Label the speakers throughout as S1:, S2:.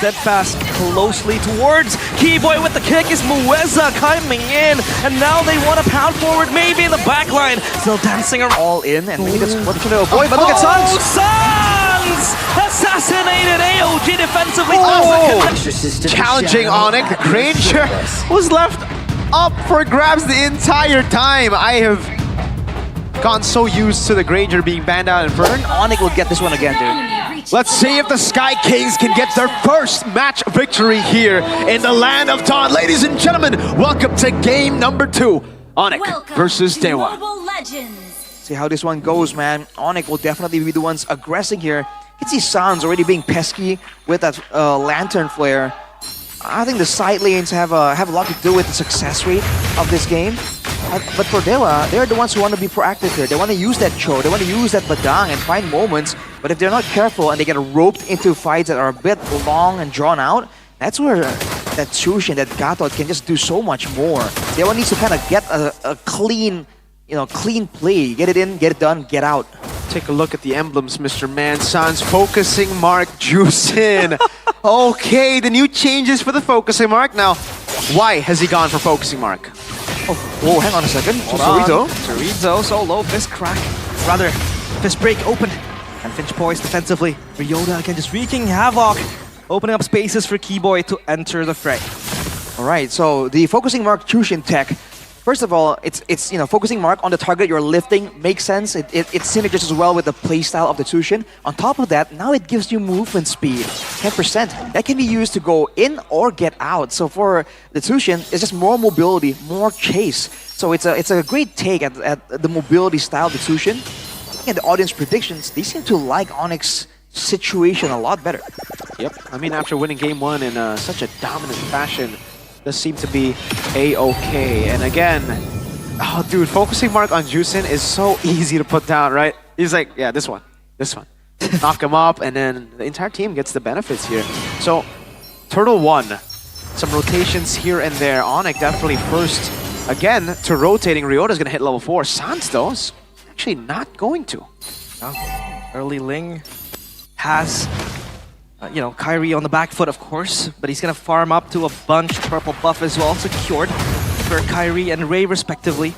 S1: Steadfast closely towards Keyboy with the kick is Mueza coming in, and now they want to pound forward, maybe in the back line. Still dancing around. All in, and maybe that's what they're trying to avoid, but look at Suns! Suns! Assassinated AOG defensively.
S2: Challenging ONIC. The Granger was left up for grabs the entire time. I have gotten so used to the Granger being banned out in front.
S1: ONIC will get this one again, dude.
S2: Let's see if the Sky Kings can get their first match victory here in the land of Dawn. Ladies and gentlemen, welcome to game number 2. ONIC versus Dewa.
S1: See how this one goes, man. ONIC will definitely be the ones aggressing here. You can see Sans already being pesky with that Lantern Flare. I think the side lanes have a lot to do with the success rate of this game. But for Dewa, they're the ones who want to be proactive here. They want to use that Cho, they want to use that Badang and find moments. But if they're not careful and they get roped into fights that are a bit long and drawn out, that's where that Sushin, that Gatot can just do so much more. Dewa needs to kind of get a clean, clean play. Get it in, get it done, get out.
S2: Take a look at the emblems, Mr. Man. Sans focusing mark, juice in. Okay, the new changes for the focusing mark. Now, why has he gone for focusing mark?
S1: Oh, whoa, hang on a second. Chorizo solo, fist crack. Rather, fist break open. And Finch poised defensively. Ryota again just wreaking havoc. Opening up spaces for Keyboy to enter the fray. Alright, so the focusing mark Chushin tech. First of all, it's focusing mark on the target you're lifting makes sense. It synergizes well with the playstyle of the Tushin. On top of that, now it gives you movement speed, 10%. That can be used to go in or get out. So for the Tushin, it's just more mobility, more chase. So it's a great take at the mobility style of the Tushin. And the audience predictions, they seem to like ONIC's situation a lot better.
S2: Yep, I mean after winning game 1 in such a dominant fashion, does seem to be a-okay. And again, oh dude, focusing mark on Jusin is so easy to put down, right? He's like, yeah, this one. Knock him up, and then the entire team gets the benefits here. So, Turtle 1, some rotations here and there. ONIC definitely first, again, to rotating. Ryota's gonna hit level 4. Sans, though, is actually not going to.
S1: Early Ling has Kyrie on the back foot, of course, but he's gonna farm up to a bunch. Purple buff as well, secured for Kyrie and Ray respectively.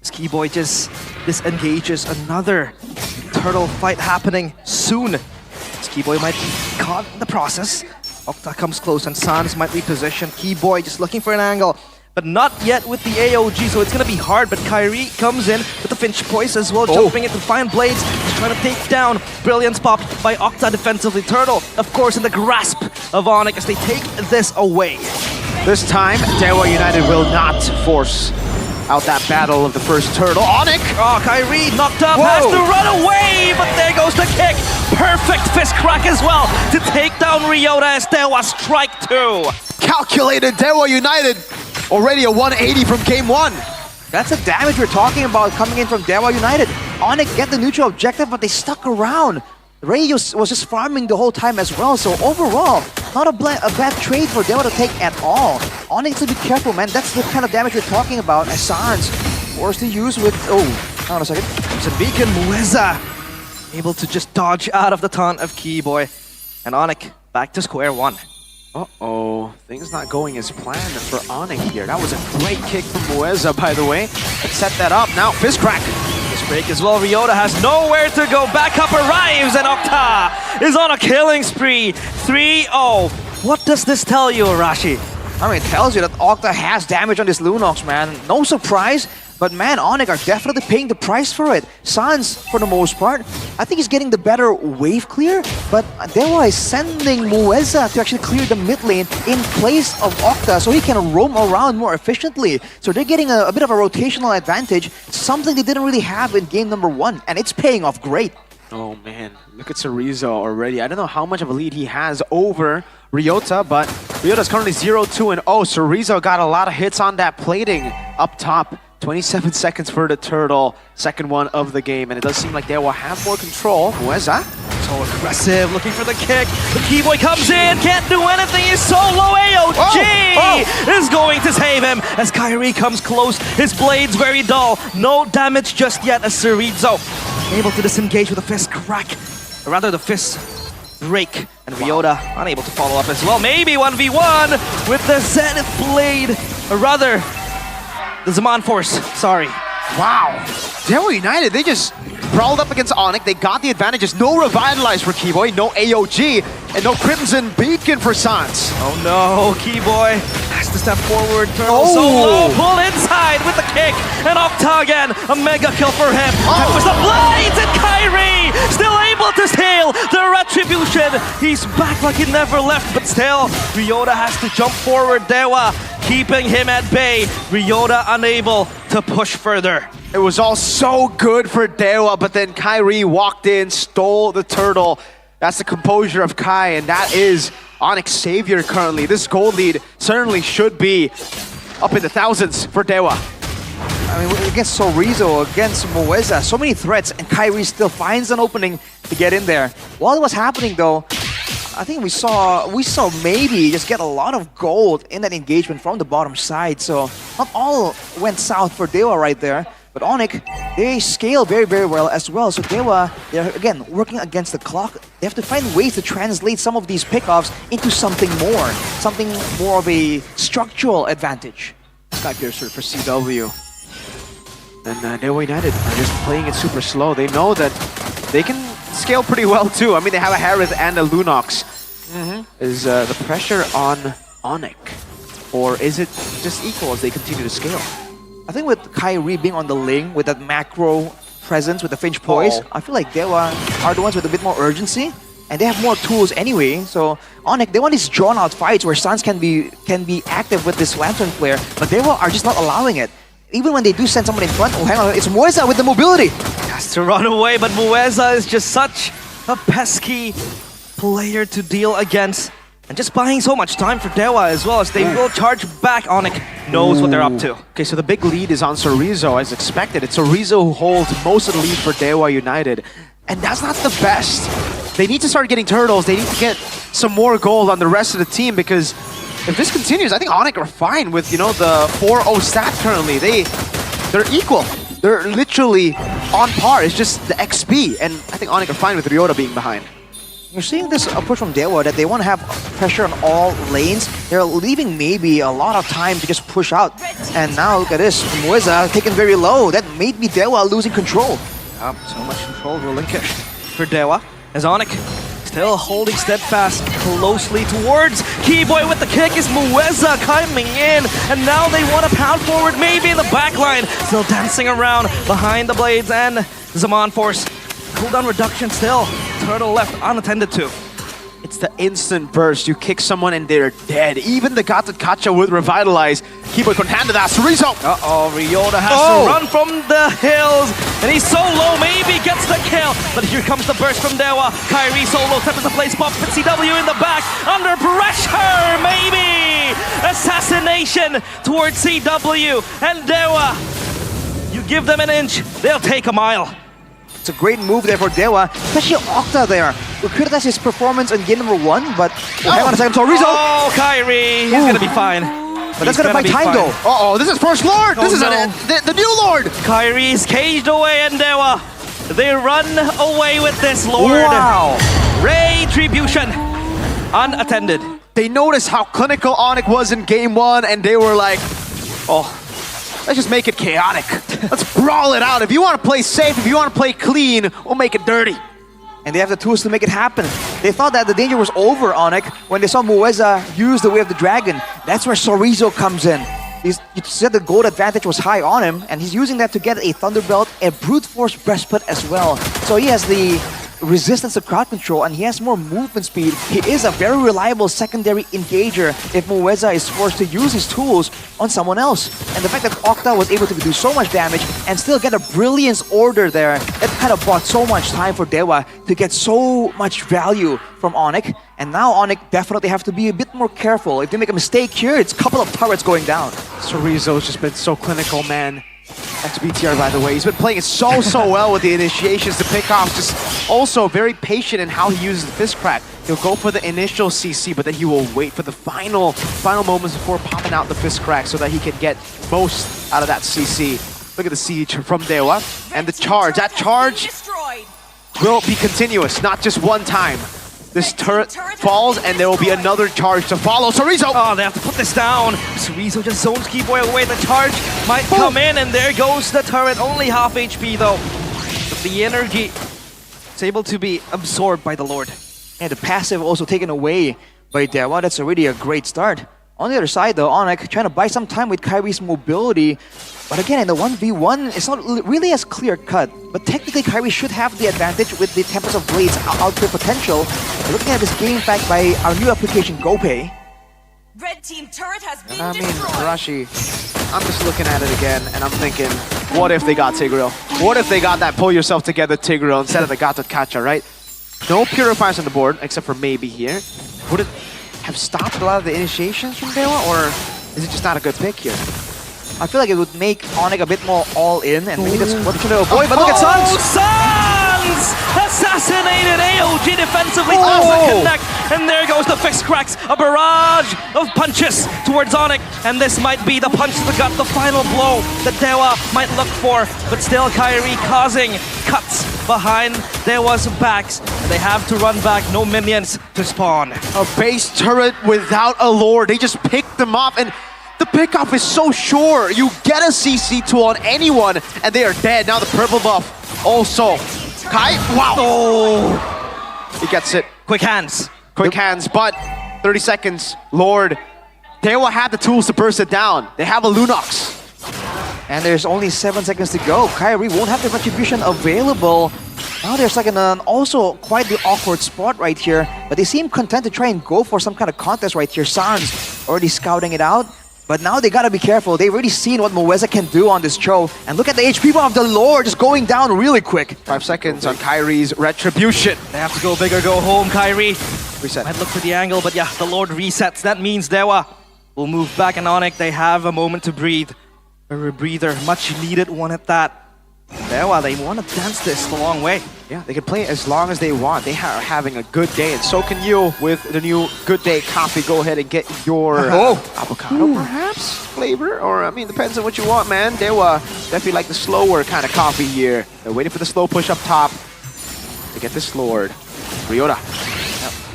S1: As Keyboy just disengages. Another turtle fight happening soon. As Keyboy might be caught in the process. Octa comes close and Sans might reposition. Keyboy just looking for an angle, but not yet with the AOG, so it's gonna be hard. But Kyrie comes in with the Finch poise as well, jumping into fine blades, just trying to take down. Brilliance popped by Octa defensively. Turtle, of course, in the grasp of ONIC as they take this away.
S2: This time, Dewa United will not force out that battle of the first turtle. ONIC!
S1: Oh, Kyrie knocked up, has to run away, but there goes the kick. Perfect fist crack as well to take down Ryota as Dewa strike 2.
S2: Calculated Dewa United. Already a 180 from game 1.
S1: That's the damage we're talking about coming in from Dewa United. ONIC get the neutral objective, but they stuck around. Ray was just farming the whole time as well, so overall, not a bad trade for Dewa to take at all. ONIC needs to be careful, man. That's the kind of damage we're talking about. As Sans forced to use with... Oh, hang on a second. It's a beacon. Mueza able to just dodge out of the taunt of Keyboy. And ONIC back to square 1.
S2: Uh-oh, things not going as planned for ONIC here. That was a great kick from Mueza, by the way. Let's set that up. Now, fist crack.
S1: Fist break as well. Ryota has nowhere to go. Backup arrives, and Octa is on a killing spree. 3-0. What does this tell you, Arashi? I mean, it tells you that Octa has damage on this Lunox, man. No surprise. But man, ONIC are definitely paying the price for it. Sans, for the most part, I think he's getting the better wave clear, but Dewa is sending Mueza to actually clear the mid lane in place of Octa so he can roam around more efficiently. So they're getting a bit of a rotational advantage, something they didn't really have in game number 1, and it's paying off great.
S2: Oh man, look at Chorizo already. I don't know how much of a lead he has over Ryota, but Ryota's currently 0-2 and Chorizo got a lot of hits on that plating up top. 27 seconds for the turtle, second one of the game, and it does seem like they will have more control. Mueza,
S1: so aggressive, looking for the kick. The Keyboy comes in, can't do anything, he's so low. AOG is going to save him as Kyrie comes close. His blade's very dull, no damage just yet as Chorizo able to disengage with a fist crack, or rather the fist break. And Ryota unable to follow up as well. Maybe 1v1 with the Zenith Blade. Or rather, the Zaman Force. Sorry.
S2: Wow. Dewa United, they just brawled up against ONIC. They got the advantages. No Revitalize for Keyboy, no AOG, and no Crimson Beacon for Sans.
S1: Oh no, Keyboy has to step forward. Turtle solo, pull inside with the kick. And Octa again, a mega kill for him. That was the Blades, and Kyrie still able to steal the Retribution. He's back like he never left, but still, Ryota has to jump forward. Dewa keeping him at bay. Ryota unable to push further.
S2: It was all so good for Dewa, but then Kyrie walked in, stole the turtle. That's the composure of Kai, and that is ONIC's savior currently. This gold lead certainly should be up in the thousands for Dewa.
S3: I mean, against Sorizo, against Moeza, so many threats, and Kyrie still finds an opening to get in there. While it was happening, though, I think we saw maybe just get a lot of gold in that engagement from the bottom side. So not all went south for Dewa right there. But ONIC, they scale very, very well as well. So Dewa, they're again working against the clock. They have to find ways to translate some of these pickoffs into something more of a structural advantage.
S2: Skypiercer for CW. And Dewa United are just playing it super slow. They know that they can scale pretty well too. I mean, they have a Harith and a Lunox. Is the pressure on ONIC? Or is it just equal as they continue to scale?
S3: I think with Kyrie being on the Ling, with that macro presence, with the Finch Poise, I feel like Dewa are the ones with a bit more urgency. And they have more tools anyway. So ONIC, they want these drawn-out fights where Sans can be active with this Lantern Flare, but Dewa are just not allowing it. Even when they do send someone in front, oh hang on, it's Moeza with the mobility.
S1: Has to run away, but Moeza is just such a pesky player to deal against. And just buying so much time for Dewa as well, as they will charge back. ONIC knows what they're up to.
S2: Okay, so the big lead is on Sorizo as expected. It's Sorizo who holds most of the lead for Dewa United. And that's not the best. They need to start getting turtles. They need to get some more gold on the rest of the team, because if this continues, I think ONIC are fine with, you know, the 4-0 stat currently. They're equal. They're literally on par. It's just the XP. And I think ONIC are fine with Ryota being behind.
S3: You're seeing this approach from Dewa that they want to have pressure on all lanes. They're leaving maybe a lot of time to just push out. And now look at this, Moeza taken very low. That made me Dewa losing control.
S1: So much control relinquished for Dewa, as ONIC still holding steadfast closely towards Keyboy with the kick. Is Moeza coming in, and now they want to pound forward, maybe in the backline. Still dancing around behind the Blades and Zaman Force. Cooldown reduction still. Turtle left unattended to.
S2: It's the instant burst. You kick someone and they're dead. Even the Gatakacha would revitalize. Keyboy couldn't handle that. Sorizo!
S1: Uh-oh, Ryota has to run from the hills. And he's so low, maybe gets the kill. But here comes the burst from Dewa. Kyrie solo, steps into place, pop, but CW in the back. Under pressure, maybe! Assassination towards CW. And Dewa, you give them an inch, they'll take a mile.
S3: It's a great move there for Dewa, especially Octa there. We criticize his performance in game number 1, but hang on a second, Sorizo!
S1: Oh, Kyrie! He's gonna be fine.
S3: But that's gonna buy time though.
S2: Uh-oh, this is First Lord! This is the new Lord!
S1: Kyrie's caged away, and Dewa, they run away with this Lord.
S3: Wow!
S1: Retribution, unattended.
S2: They noticed how clinical ONIC was in game 1, and they were like, oh, let's just make it chaotic. Let's brawl it out. If you want to play safe, if you want to play clean, we'll make it dirty.
S3: And they have the tools to make it happen. They thought that the danger was over, ONIC, when they saw Moeza use the Way of the Dragon. That's where Sorizo comes in. You said the gold advantage was high on him, and he's using that to get a Thunderbelt, a Brute Force Breastplate as well. So he has the resistance to crowd control, and he has more movement speed. He is a very reliable secondary engager if Moeza is forced to use his tools on someone else. And the fact that Octa was able to do so much damage and still get a Brilliance Order there, that kind of bought so much time for Dewa to get so much value from ONIC. And now ONIC definitely have to be a bit more careful. If they make a mistake here, it's a couple of turrets going down.
S2: Sorizo's just been so clinical, man. XBTR, by the way, he's been playing it so well with the initiations, the pickoffs, just also very patient in how he uses the fist crack. He'll go for the initial CC, but then he will wait for the final moments before popping out the fist crack so that he can get most out of that CC. Look at the siege from Dewa, and the charge. That charge will be continuous, not just one time. this turret falls, and there will be another charge to follow. Chorizo!
S1: Oh, they have to put this down. Chorizo just zones Keyboy away. The charge might come in, and there goes the turret. Only half HP though. But the energy is able to be absorbed by the Lord.
S3: And the passive also taken away by Dewa. That's already a great start. On the other side though, ONIC trying to buy some time with Kyrie's mobility. But again, in the 1v1, it's not really as clear-cut. But technically, Kyrie should have the advantage with the Tempest of Blades output potential. We're looking at this game backed by our new application, GoPay.
S4: Red team turret has been
S2: I mean,
S4: destroyed.
S2: Rashi, I'm just looking at it again, and I'm thinking, what if they got Tigreal? What if they got that pull yourself together Tigreal instead of the Gato Kacha, right? No Purifiers on the board, except for maybe here. Would it have stopped a lot of the initiations from Dewa, or is it just not a good pick here?
S3: I feel like it would make ONIC a bit more all-in, and maybe that's what we're trying to avoid. But look at
S1: Oh,
S3: Suns!
S1: Suns! Assassinated AOG defensively. Doesn't connect. And there goes the fixed cracks. A barrage of punches towards ONIC. And this might be the punch to the gut, the final blow that Dewa might look for. But still, Kyrie causing cuts behind Dewa's backs. And they have to run back. No minions to spawn.
S2: A base turret without a lord. They just picked them off, and the pickoff is so sure. You get a CC tool on anyone, and they are dead. Now the purple buff also. Kai, wow.
S1: Oh,
S2: He gets it.
S1: quick hands.
S2: Quick hands, but 30 seconds. Lord, Dewa had the tools to burst it down. They have a Lunox.
S3: And there's only 7 seconds to go. Kyrie won't have the retribution available. Now there's like an also quite the awkward spot right here. But they seem content to try and go for some kind of contest right here. Sans already scouting it out. But now they gotta be careful. They've already seen what Moeza can do on this Cho. And look at the HP bar of the Lord just going down really quick.
S2: 5 seconds on Kyrie's retribution.
S1: They have to go big or go home, Kyrie.
S2: Reset.
S1: Might look for the angle, but yeah, the Lord resets. That means Dewa will move back, and ONIC, they have a moment to breathe. A breather, much needed one at that. Dewa, they want to dance this the long way.
S2: Yeah, they can play it as long as they want. They are having a good day, and so can you with the new Good Day coffee. Go ahead and get your avocado, perhaps, flavor, or I mean, depends on what you want, man. Dewa definitely like the slower kind of coffee here. They're waiting for the slow push up top to get this Lord. Ryota.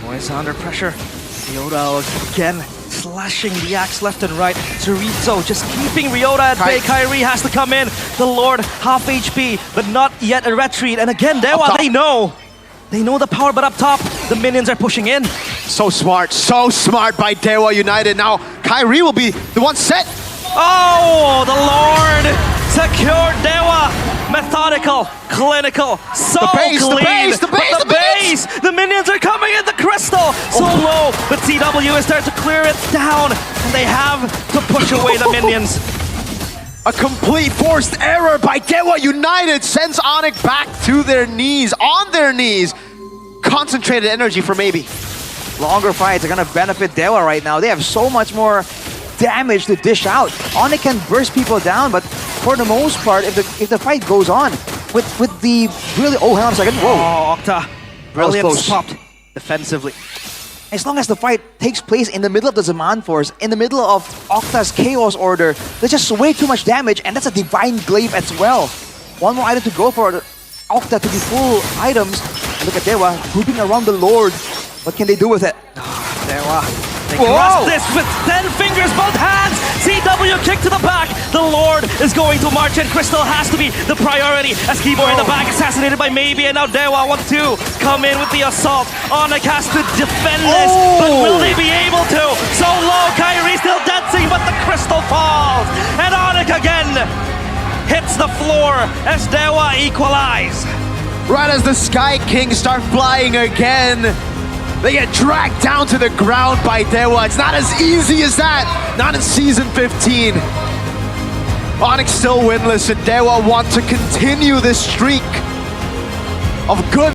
S1: Moeza under pressure. Ryota again slashing the axe left and right. Chorizo just keeping Ryota at bay. Kyrie has to come in. The Lord half HP, but not yet a retreat. And again, Dewa, they know. They know the power, but up top, the minions are pushing in.
S2: So smart by Dewa United. Now Kyrie will be the one set.
S1: Oh, the Lord secured Dewa. Methodical, clinical, so
S2: base, the
S1: clean.
S2: base, the base,
S1: But
S2: the base!
S1: The minions are coming in, the crystal. So low, but CW is there to clear it down. And they have to push away the minions.
S2: A complete forced error by Dewa United sends ONIC back to their knees, on their knees. Concentrated energy for maybe.
S3: Longer fights are gonna benefit Dewa right now. They have so much more damage to dish out. ONIC can burst people down, but for the most part, if the fight goes on, with the really hang on a second. Whoa.
S1: Oh, Octa. Brilliant
S3: close.
S1: stopped defensively.
S3: As long as the fight takes place in the middle of the Zaman Force, in the middle of Octa's Chaos Order, there's just way too much damage, and that's a Divine Glaive as well. One more item to go for Octa to be full items. And look at Dewa grouping around the Lord. What can they do with it?
S1: Dewa. They grasp this with 10 fingers, both hands. CW kick to the back. The Lord is going to march in. Crystal has to be the priority as Keyboy in the back, assassinated by Maybe, and now Dewa wants to come in with the assault. ONIC has to defend this, but will they be able to? So low, Kyrie still dancing, but the Crystal falls. And ONIC again hits the floor as Dewa equalize.
S2: Right as the Sky Kings start flying again, they get dragged down to the ground by Dewa. It's not as easy as that. Not in Season 15. ONIC still winless, and Dewa want to continue this streak of good